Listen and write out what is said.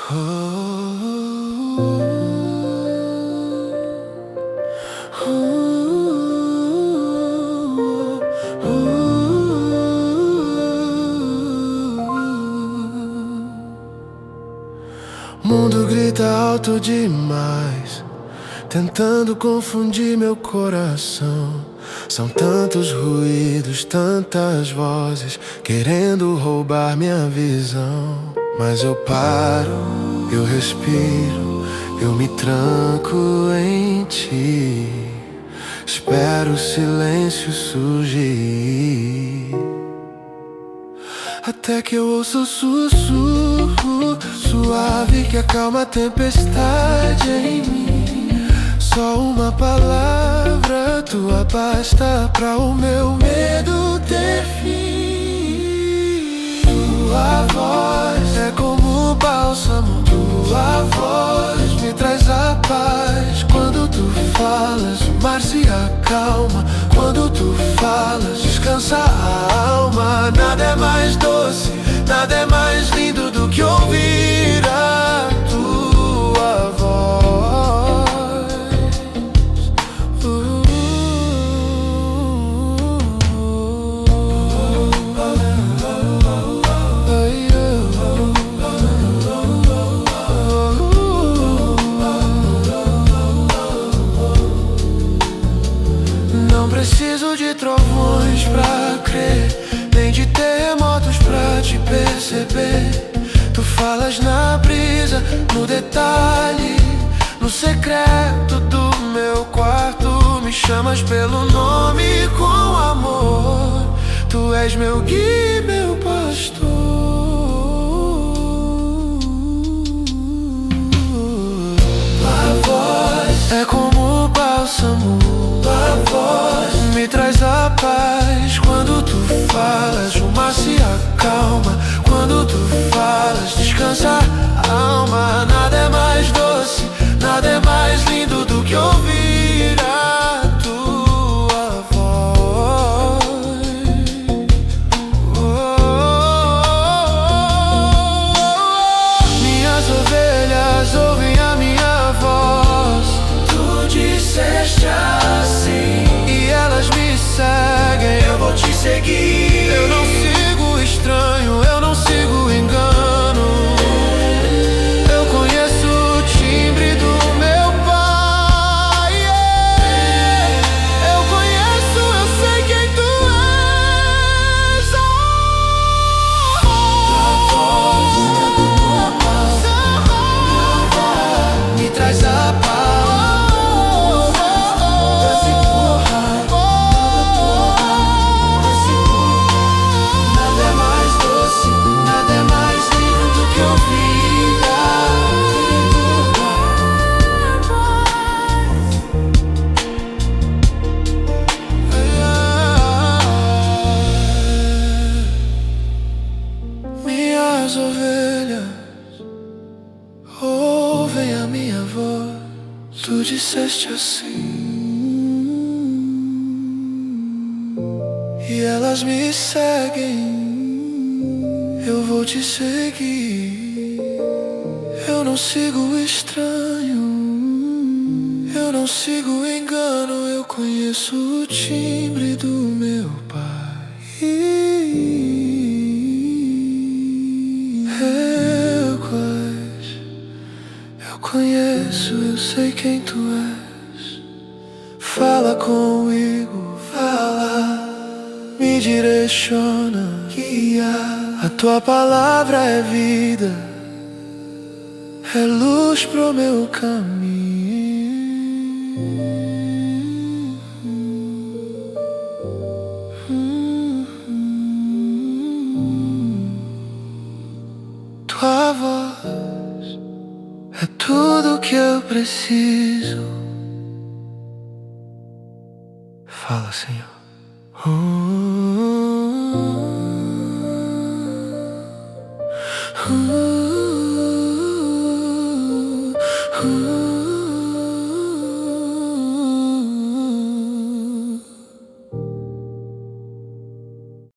O mundo grita alto demais, tentando confundir meu coração. São tantos ruídos, tantas vozes, querendo roubar minha visão. Mas eu paro, eu respiro, eu me tranco em ti. Espero o silêncio surgir, até que eu ouço o sussurro suave que acalma a tempestade em mim. Só uma palavra tua basta pra o meu medo ter fim. Tua voz é como bálsamo, tua voz me traz a paz. Quando tu falas, o mar se acalma. Quando tu falas, descansa a alma. Nada é mais doce, nada é mais lindo do que ouvir a tua voz. Não preciso de trovões pra crer, nem de terremotos pra te perceber. Tu falas na brisa, no detalhe, no secreto do meu quarto. Me chamas pelo nome com amor. Tu és meu guia, meu pastor. Tua voz é como bálsamo, tua voz me traz a paz. Quando tu falas, o mar se acalma. Quando tu falas, descansa a alma. Nada é mais doce, nada é mais lindo do que ouvir a tua voz. Minhas ovelhas ouvem a minha voz. Tu disseste assim, e elas me seguem. Eu vou te seguir. Eu não sigo estranho, eu não sigo engano. Eu conheço o timbre do meu pai. Eu conheço, eu sei quem tu és. Me traz a paz. Minhas ovelhas ouvem a minha voz. Tu disseste assim, e elas me seguem. Eu vou te seguir. Eu não sigo estranho, eu não sigo engano. Eu conheço o timbre do meu pai. Eu conheço, eu sei quem tu és. Fala comigo, fala, me direciona, guia. A tua palavra é vida, é luz pro meu caminho. Tua voz é tudo que eu preciso. Fala, Senhor. Oh, oh, oh.